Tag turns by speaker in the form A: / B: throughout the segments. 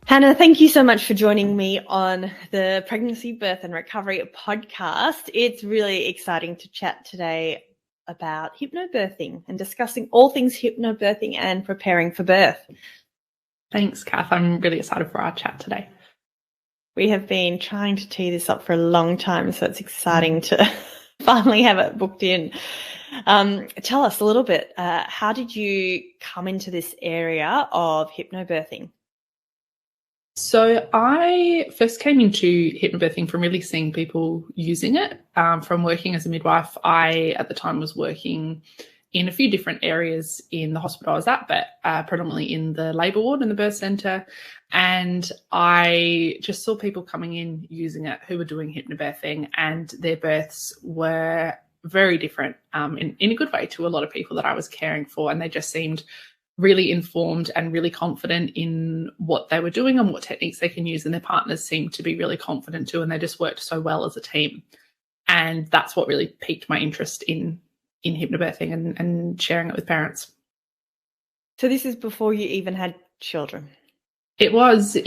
A: Hannah, thank you so much for joining me on the Pregnancy, Birth and Recovery podcast. It's really exciting to chat today about hypnobirthing and discussing all things hypnobirthing and preparing for birth.
B: Thanks, Kath. I'm really excited for our chat today.
A: We have been trying to tee this up for a long time, so it's exciting to finally have it booked in. Tell us a little bit, how did you come into this area of hypnobirthing?
B: So I first came into hypnobirthing from really seeing people using it. From working as a midwife, I at the time was working in a few different areas in the hospital I was at, but predominantly in the labour ward and the birth centre. And I just saw people coming in using it who were doing hypnobirthing, and their births were very different in a good way to a lot of people that I was caring for. And they just seemed really informed and really confident in what they were doing and what techniques they can use, and their partners seemed to be really confident too, and they just worked so well as a team. And that's what really piqued my interest in hypnobirthing and sharing it with parents.
A: So this is before you even had children?
B: It was.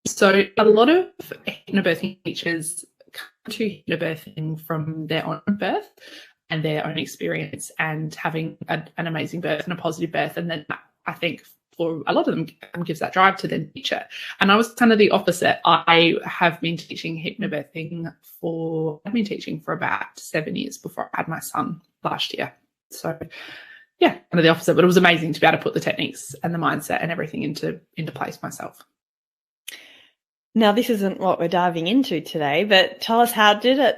B: So a lot of hypnobirthing teachers come to hypnobirthing from their own birth and their own experience and having an amazing birth and a positive birth, and then I think for a lot of them gives that drive to then teach it. And I was kind of the opposite. I have been teaching hypnobirthing for about 7 years before I had my son last year. So yeah, kind of the opposite, but it was amazing to be able to put the techniques and the mindset and everything into place myself.
A: Now, this isn't what we're diving into today, but tell us, how did it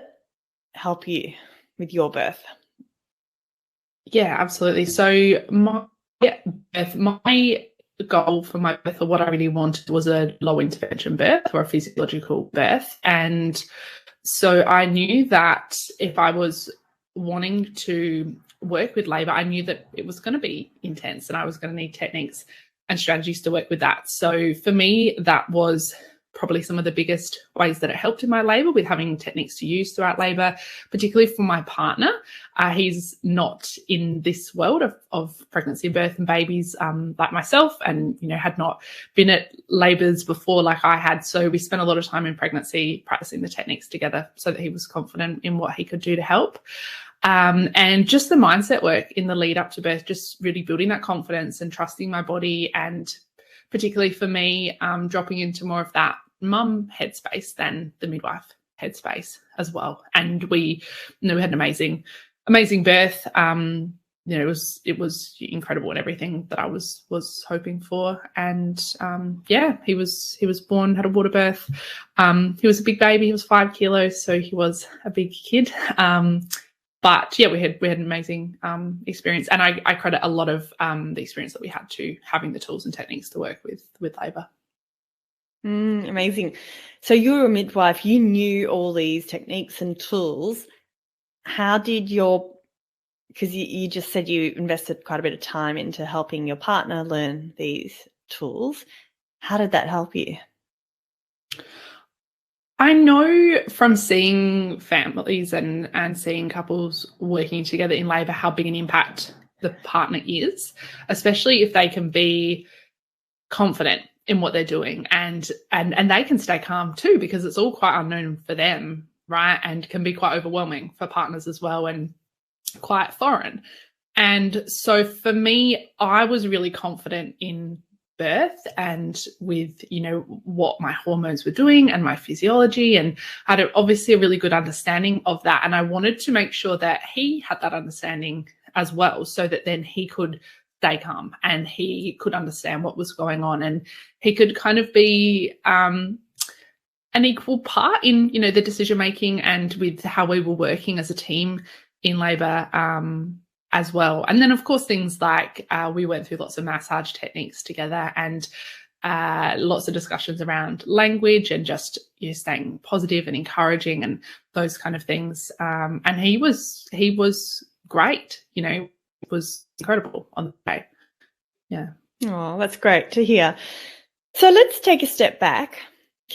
A: help you with your birth?
B: Yeah, absolutely. So my goal for my birth, or what I really wanted, was a low intervention birth or a physiological birth. And so I knew that if I was wanting to work with labour, I knew that it was going to be intense and I was going to need techniques and strategies to work with that. So for me, that was probably some of the biggest ways that it helped in my labour, with having techniques to use throughout labour, particularly for my partner. He's not in this world of pregnancy, birth and babies like myself, and, had not been at labours before like I had. So we spent a lot of time in pregnancy practicing the techniques together so that he was confident in what he could do to help. And just the mindset work in the lead up to birth, just really building that confidence and trusting my body, and particularly for me, dropping into more of that mum headspace than the midwife headspace as well. And we had an amazing birth. It was incredible and everything that I was hoping for. And he was born, had a water birth. He was a big baby. He was 5 kilos, so he was a big kid. But yeah, we had an amazing experience, and I credit a lot of the experience that we had to having the tools and techniques to work with labour.
A: Amazing. So you were a midwife, you knew all these techniques and tools. How did because you just said you invested quite a bit of time into helping your partner learn these tools. How did that help you?
B: I know from seeing families and seeing couples working together in labour how big an impact the partner is, especially if they can be confident in what they're doing and they can stay calm too, because it's all quite unknown for them, right? And can be quite overwhelming for partners as well, and quite foreign. And so for me, I was really confident in birth and with what my hormones were doing and my physiology, and I had obviously a really good understanding of that, and I wanted to make sure that he had that understanding as well, so that then he could stay calm and he could understand what was going on, and he could kind of be an equal part in the decision making and with how we were working as a team in labour as well. And then of course things like we went through lots of massage techniques together, and lots of discussions around language and just staying positive and encouraging and those kind of things. And he was great. It was incredible on the day. Yeah.
A: Oh, that's great to hear. So let's take a step back.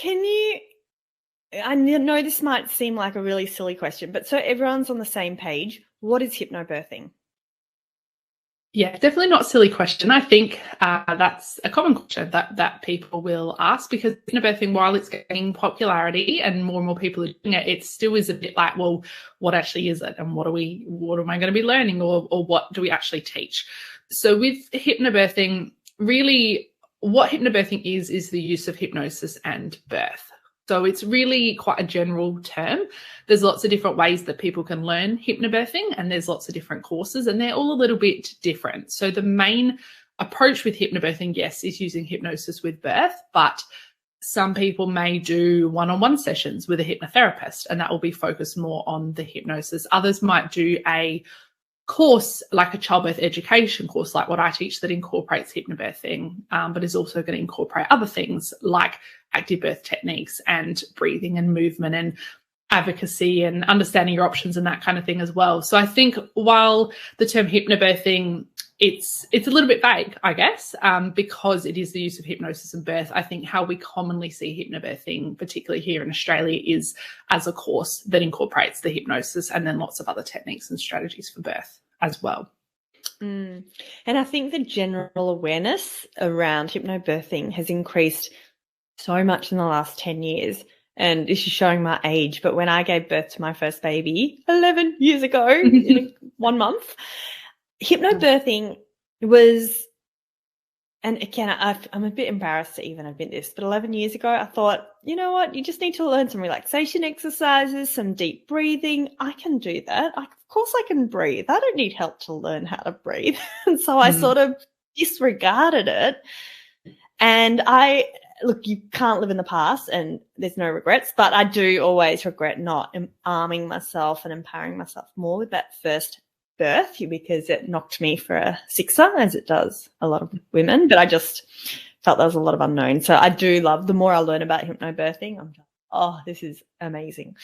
A: I know this might seem like a really silly question, but so everyone's on the same page, what is hypnobirthing?
B: Yeah, definitely not a silly question. I think that's a common question that people will ask, because hypnobirthing, while it's gaining popularity and more people are doing it, it still is a bit like, well, what actually is it, and what am I going to be learning, or what do we actually teach? So with hypnobirthing, really what hypnobirthing is the use of hypnosis and birth. So it's really quite a general term. There's lots of different ways that people can learn hypnobirthing, and there's lots of different courses, and they're all a little bit different. So the main approach with hypnobirthing, yes, is using hypnosis with birth, but some people may do one-on-one sessions with a hypnotherapist, and that will be focused more on the hypnosis. Others might do a course like a childbirth education course, like what I teach, that incorporates hypnobirthing, but is also going to incorporate other things like active birth techniques and breathing and movement and advocacy and understanding your options and that kind of thing as well. So I think while the term hypnobirthing, it's a little bit vague, I guess, because it is the use of hypnosis and birth. I think how we commonly see hypnobirthing, particularly here in Australia, is as a course that incorporates the hypnosis and then lots of other techniques and strategies for birth as well.
A: And I think the general awareness around hypnobirthing has increased so much in the last 10 years. And this is showing my age, but when I gave birth to my first baby 11 years ago in 1 month, hypnobirthing was, and again, I'm a bit embarrassed to even admit this, but 11 years ago, I thought, you know what, you just need to learn some relaxation exercises, some deep breathing. I can do that. Of course I can breathe. I don't need help to learn how to breathe. And so I sort of disregarded it. And look, you can't live in the past, and there's no regrets, but I do always regret not arming myself and empowering myself more with that first birth, because it knocked me for a sixer, as it does a lot of women, but I just felt there was a lot of unknown. So I do love, the more I learn about hypnobirthing, I'm just, oh, this is amazing.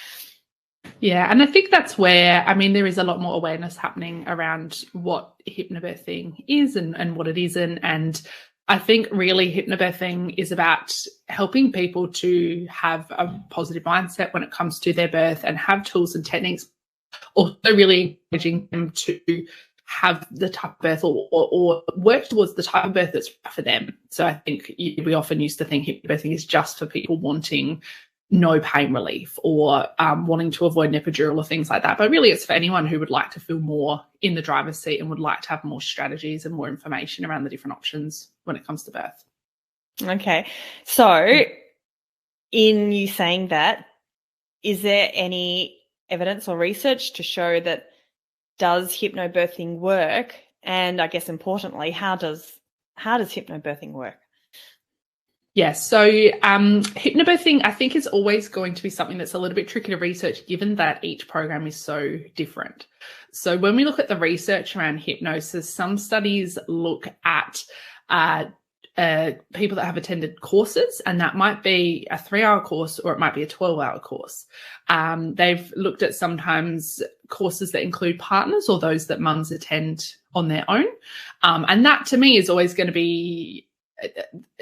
B: Yeah, and I think that's where, I mean, there is a lot more awareness happening around what hypnobirthing is and what it isn't. And I think really hypnobirthing is about helping people to have a positive mindset when it comes to their birth and have tools and techniques, also really encouraging them to have the type of birth or work towards the type of birth that's right for them. So I think we often used to think hypnobirthing is just for people wanting no pain relief or wanting to avoid an epidural or things like that. But really it's for anyone who would like to feel more in the driver's seat and would like to have more strategies and more information around the different options when it comes to birth. Okay.
A: So in you saying that, is there any evidence or research to show that does hypnobirthing work? And I guess importantly, how does hypnobirthing work?
B: Yes, so hypnobirthing, I think, is always going to be something that's a little bit tricky to research, given that each program is so different. So when we look at the research around hypnosis, some studies look at people that have attended courses, and that might be a 3-hour course or it might be a 12-hour course. They've looked at sometimes courses that include partners or those that mums attend on their own. And that to me is always going to be,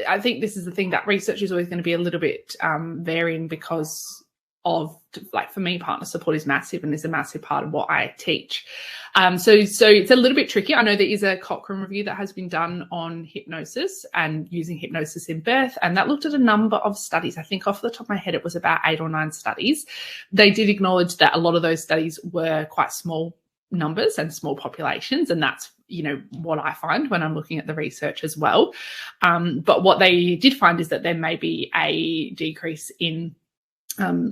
B: I think this is the thing, that research is always going to be a little bit varying, because of, like, for me, partner support is massive and is a massive part of what I teach. So it's a little bit tricky. I know there is a Cochrane review that has been done on hypnosis and using hypnosis in birth, and that looked at a number of studies. I think off the top of my head, it was about 8 or 9 studies. They did acknowledge that a lot of those studies were quite small numbers and small populations, and that's, you know, what I find when I'm looking at the research as well. But what they did find is that there may be a decrease in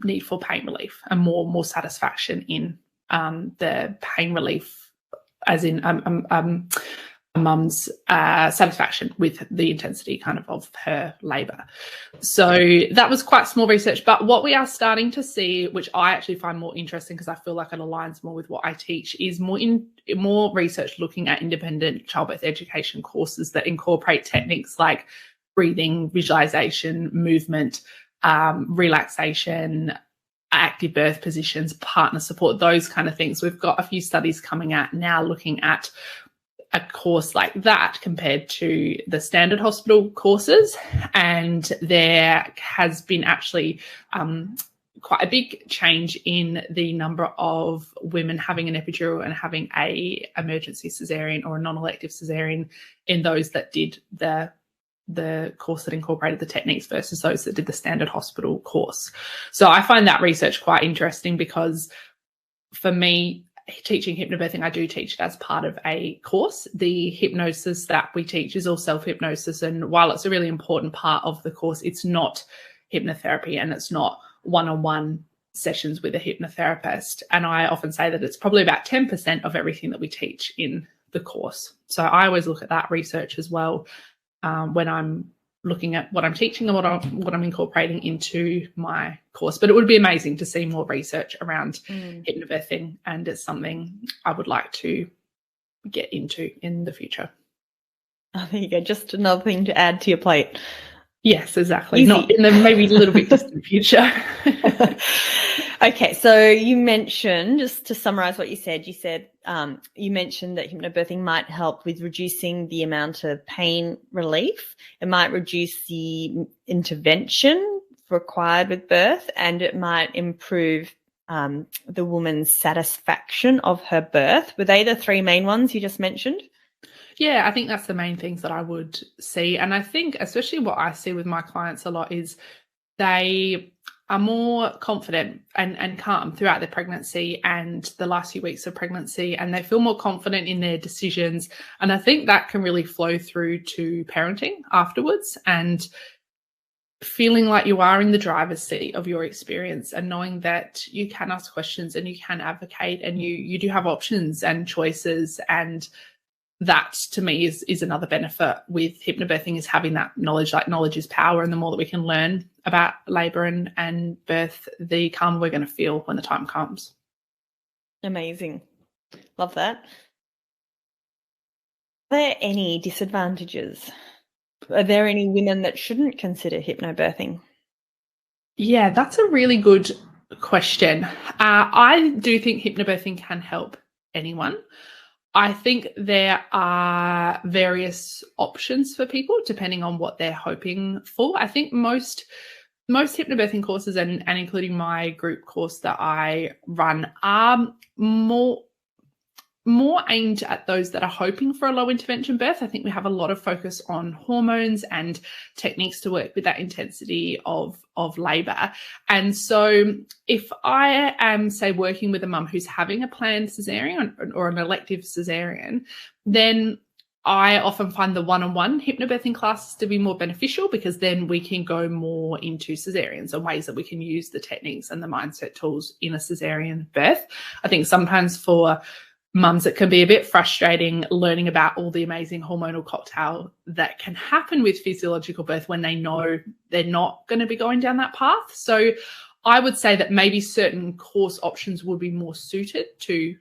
B: need for pain relief and more satisfaction in the pain relief, as in mum's satisfaction with the intensity kind of her labour. So that was quite small research, but what we are starting to see, which I actually find more interesting because I feel like it aligns more with what I teach, is more research looking at independent childbirth education courses that incorporate techniques like breathing, visualization, movement, relaxation, active birth positions, partner support, those kind of things. We've got a few studies coming out now looking at a course like that compared to the standard hospital courses, and there has been actually quite a big change in the number of women having an epidural and having a emergency caesarean or a non-elective caesarean in those that did the course that incorporated the techniques versus those that did the standard hospital course. So I find that research quite interesting, because for me, teaching hypnobirthing, I do teach it as part of a course. The hypnosis that we teach is all self-hypnosis, and while it's a really important part of the course, it's not hypnotherapy, and it's not one-on-one sessions with a hypnotherapist. And I often say that it's probably about 10% of everything that we teach in the course. So I always look at that research as well when I'm looking at what I'm teaching and what I'm incorporating into my course. But it would be amazing to see more research around hypnobirthing, and it's something I would like to get into in the future.
A: Oh, there you go. Just another thing to add to your plate.
B: Yes, exactly.
A: Easy.
B: Not in the maybe a little bit distant future.
A: Okay, so you mentioned, just to summarize what you said, you mentioned that hypnobirthing might help with reducing the amount of pain relief. It might reduce the intervention required with birth, and it might improve the woman's satisfaction of her birth. Were they the three main ones you just mentioned?
B: Yeah, I think that's the main things that I would see. And I think especially what I see with my clients a lot is they are more confident and calm throughout their pregnancy and the last few weeks of pregnancy, and they feel more confident in their decisions. And I think that can really flow through to parenting afterwards, and feeling like you are in the driver's seat of your experience, and knowing that you can ask questions and you can advocate, and you do have options and choices. And that to me is another benefit with hypnobirthing, is having that knowledge. Like, knowledge is power, and the more that we can learn about labour and birth, the calmer we're going to feel when the time comes.
A: Amazing. Love that. Are there any disadvantages? Are there any women that shouldn't consider hypnobirthing?
B: Yeah, that's a really good question. I do think hypnobirthing can help anyone. I think there are various options for people depending on what they're hoping for. I think most hypnobirthing courses, and including my group course that I run, are more aimed at those that are hoping for a low intervention birth. I think we have a lot of focus on hormones and techniques to work with that intensity of labour. And so if I am, say, working with a mum who's having a planned caesarean or an elective caesarean, then I often find the one-on-one hypnobirthing classes to be more beneficial, because then we can go more into caesareans and ways that we can use the techniques and the mindset tools in a caesarean birth. I think sometimes for mums, it can be a bit frustrating learning about all the amazing hormonal cocktail that can happen with physiological birth when they know they're not going to be going down that path. So I would say that maybe certain course options would be more suited to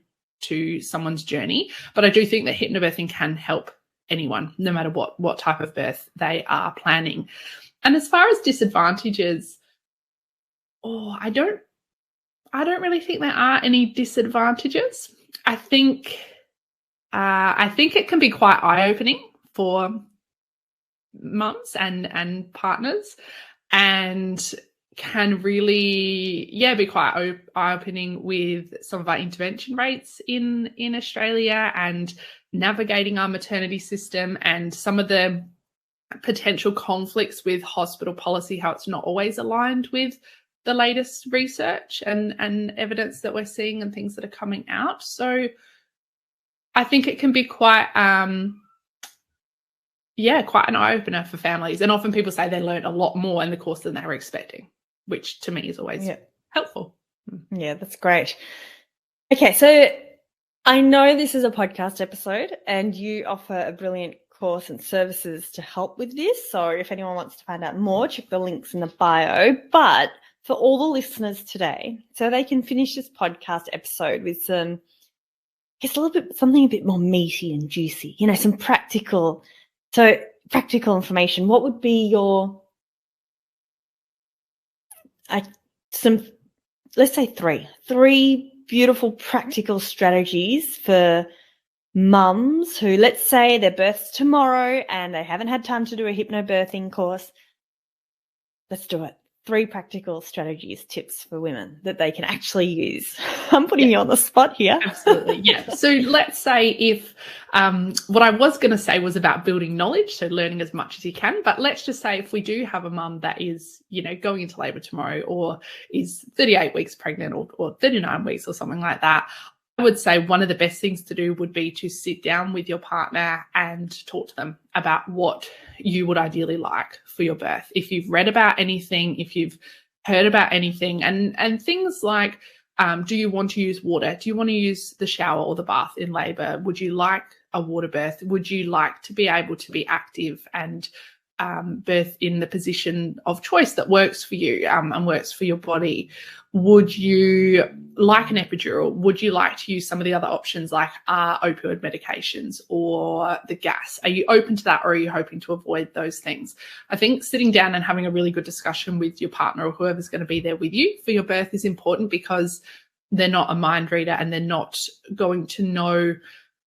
B: someone's journey. But I do think that hypnobirthing can help anyone, no matter what type of birth they are planning. And as far as disadvantages, I don't really think there are any disadvantages. I think it can be quite eye-opening for mums and partners, and can really, be quite eye-opening with some of our intervention rates in Australia, and navigating our maternity system, and some of the potential conflicts with hospital policy, how it's not always aligned with the latest research and evidence that we're seeing and things that are coming out. So I think it can be quite an eye-opener for families. And often people say they learn a lot more in the course than they were expecting, which to me is always helpful.
A: Yeah, that's great. Okay, so I know this is a podcast episode and you offer a brilliant course and services to help with this. So if anyone wants to find out more, check the links in the bio. But for all the listeners today, so they can finish this podcast episode with something a bit more meaty and juicy, some practical information. What would be your, let's say three beautiful practical strategies for mums who, let's say, their birth's tomorrow and they haven't had time to do a hypnobirthing course. Let's do it. 3 practical strategies, tips for women that they can actually use? I'm putting you on the spot here.
B: Absolutely, yeah. So let's say if what I was going to say was about building knowledge, so learning as much as you can, but let's just say if we do have a mum that is, going into labour tomorrow, or is 38 weeks pregnant, or 39 weeks or something like that, I would say one of the best things to do would be to sit down with your partner and talk to them about what you would ideally like for your birth. If you've read about anything, if you've heard about anything, and things like, do you want to use water? Do you want to use the shower or the bath in labour? Would you like a water birth? Would you like to be able to be active and birth in the position of choice that works for you and works for your body? Would you like an epidural? Would you like to use some of the other options like opioid medications or the gas? Are you open to that, or are you hoping to avoid those things? I think sitting down and having a really good discussion with your partner or whoever's going to be there with you for your birth is important, because they're not a mind reader and they're not going to know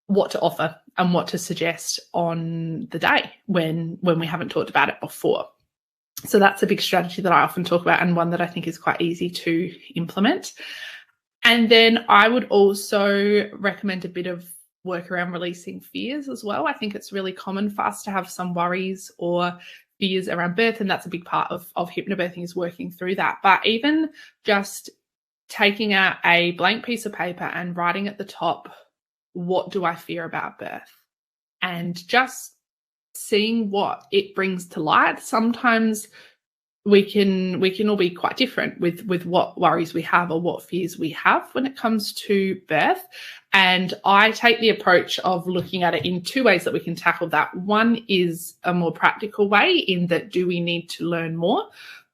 B: what to offer and what to suggest on the day when we haven't talked about it before. So that's a big strategy that I often talk about, and one that I think is quite easy to implement. And then I would also recommend a bit of work around releasing fears as well. I think it's really common for us to have some worries or fears around birth, and that's a big part of hypnobirthing, is working through that. But even just taking out a blank piece of paper and writing at the top, what do I fear about birth? And just seeing what it brings to light. Sometimes we can all be quite different with what worries we have or what fears we have when it comes to birth. And I take the approach of looking at it in 2 ways that we can tackle that. One is a more practical way, in that, do we need to learn more?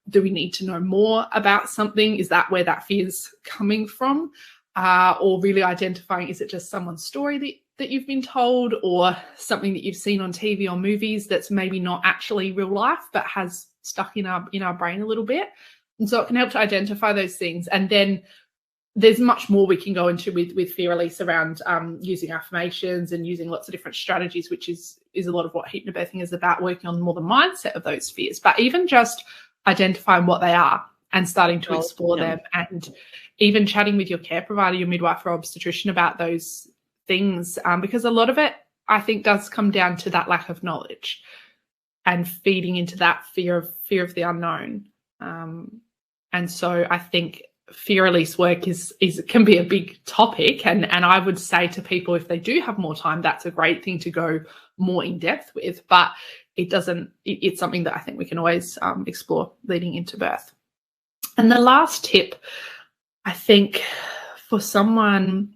B: Do we need to know more about something? Is that where that fear's coming from? Or really identifying, is it just someone's story that you've been told, or something that you've seen on TV or movies that's maybe not actually real life but has stuck in our brain a little bit? And so it can help to identify those things. And then there's much more we can go into with fear release around using affirmations and using lots of different strategies, which is a lot of what hypnobirthing is about, working on more the mindset of those fears. But even just identifying what they are and starting to explore them, and even chatting with your care provider, your midwife or obstetrician, about those things, because a lot of it, I think, does come down to that lack of knowledge and feeding into that fear of the unknown. And so I think fear release work can be a big topic, and I would say to people, if they do have more time, that's a great thing to go more in depth with. But it's something that I think we can always explore leading into birth. And the last tip, I think, for someone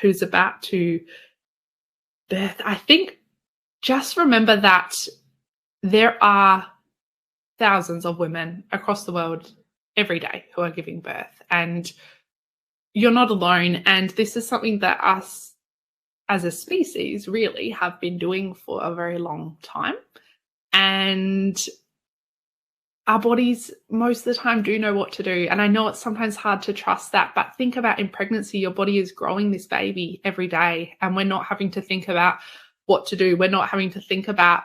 B: who's about to birth, I think just remember that there are thousands of women across the world every day who are giving birth, and you're not alone. And this is something that us as a species really have been doing for a very long time. And our bodies most of the time do know what to do. And I know it's sometimes hard to trust that, but think about in pregnancy, your body is growing this baby every day, and we're not having to think about what to do. We're not having to think about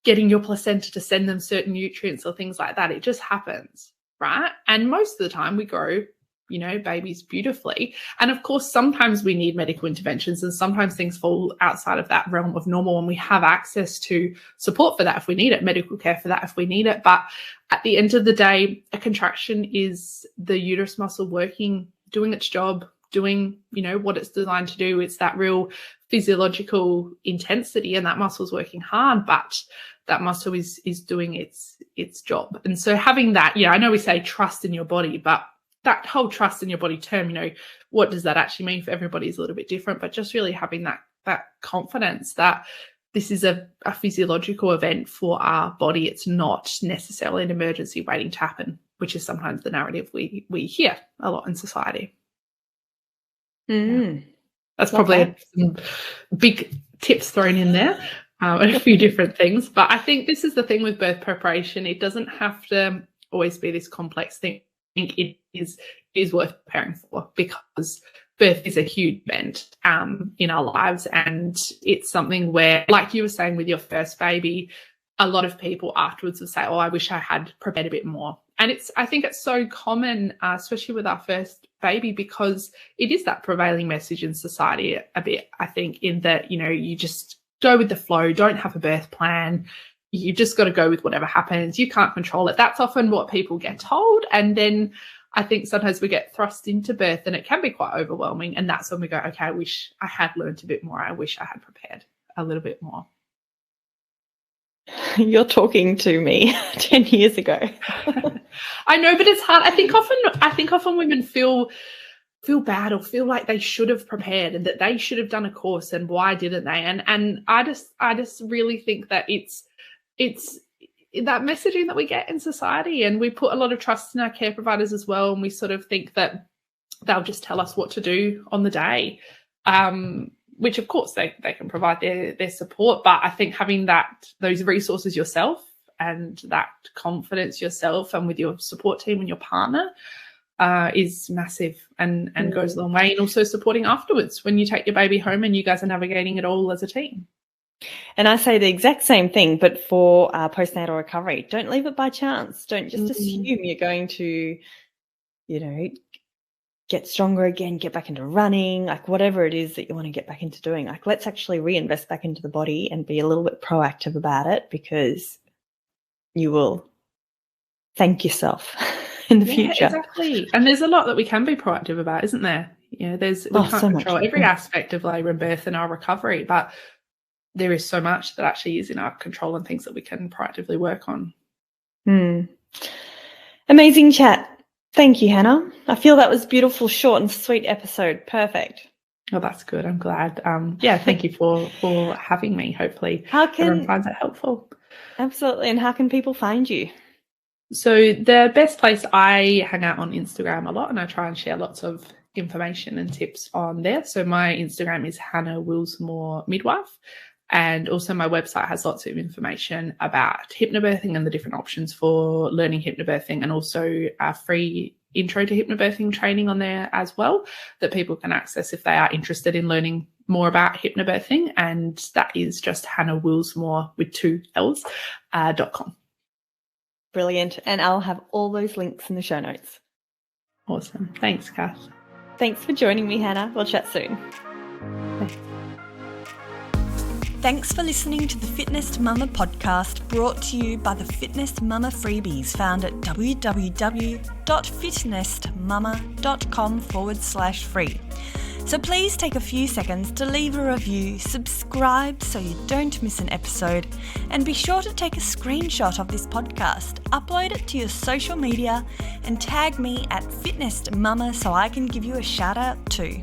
B: getting your placenta to send them certain nutrients or things like that. It just happens, right? And most of the time we grow, babies beautifully. And of course, sometimes we need medical interventions, and sometimes things fall outside of that realm of normal, and we have access to support for that if we need it, medical care for that if we need it. But at the end of the day, a contraction is the uterus muscle working, doing its job, doing, what it's designed to do. It's that real physiological intensity, and that muscle's working hard, but that muscle is doing its job. And so having that, I know we say trust in your body, but that whole trust in your body term, what does that actually mean for everybody is a little bit different, but just really having that confidence that this is a physiological event for our body. It's not necessarily an emergency waiting to happen, which is sometimes the narrative we hear a lot in society. Yeah. That's probably some big tips thrown in there, and a few different things. But I think this is the thing with birth preparation. It doesn't have to always be this complex thing. I think it is worth preparing for, because birth is a huge event in our lives, and it's something where, like you were saying with your first baby, a lot of people afterwards will say, I wish I had prepared a bit more. And I think it's so common, especially with our first baby, because it is that prevailing message in society a bit, I think, in that, you just go with the flow, don't have a birth plan. You just got to go with whatever happens. You can't control it. That's often what people get told. And then I think sometimes we get thrust into birth and it can be quite overwhelming. And that's when we go, okay, I wish I had learned a bit more. I wish I had prepared a little bit more.
A: You're talking to me 10 years ago.
B: I know, but it's hard. I think often women feel bad or feel like they should have prepared and that they should have done a course, and why didn't they? And I just really think that it's that messaging that we get in society, and we put a lot of trust in our care providers as well, and we sort of think that they'll just tell us what to do on the day, which of course they can provide their support, but I think having those resources yourself and that confidence yourself and with your support team and your partner is massive and goes a long way. And also supporting afterwards when you take your baby home and you guys are navigating it all as a team.
A: And I say the exact same thing, but for postnatal recovery. Don't leave it by chance. Don't just assume you're going to, get stronger again, get back into running, like whatever it is that you want to get back into doing. Like, let's actually reinvest back into the body and be a little bit proactive about it, because you will thank yourself in the future.
B: Exactly. And there's a lot that we can be proactive about, isn't there? We can't control every aspect of labour and birth and our recovery, but there is so much that actually is in our control and things that we can proactively work on.
A: Amazing chat. Thank you, Hannah. I feel that was a beautiful, short and sweet episode. Perfect.
B: Oh, that's good. I'm glad. Thank you for having me. Hopefully everyone finds it helpful.
A: Absolutely. And how can people find you?
B: So the best place, I hang out on Instagram a lot, and I try and share lots of information and tips on there. So my Instagram is Hannah Willsmore Midwife. And also my website has lots of information about hypnobirthing and the different options for learning hypnobirthing, and also a free intro to hypnobirthing training on there as well that people can access if they are interested in learning more about hypnobirthing. And that is just Hannah Willsmore with 2 L's .com.
A: Brilliant. And I'll have all those links in the show notes.
B: Awesome. Thanks, Kath.
A: Thanks for joining me, Hannah. We'll chat soon.
B: Thanks.
A: Thanks for listening to the Fitness Mama podcast, brought to you by the Fitness Mama freebies found at www.fitnessmama.com/free. So please take a few seconds to leave a review, subscribe so you don't miss an episode, and be sure to take a screenshot of this podcast, upload it to your social media, and tag me at Fitness Mama so I can give you a shout out too.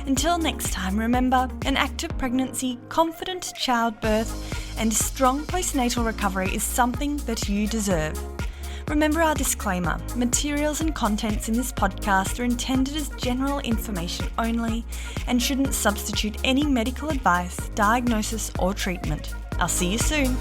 A: Until next time, remember, an active pregnancy, confident childbirth, and strong postnatal recovery is something that you deserve. Remember our disclaimer: materials and contents in this podcast are intended as general information only and shouldn't substitute any medical advice, diagnosis, or treatment. I'll see you soon.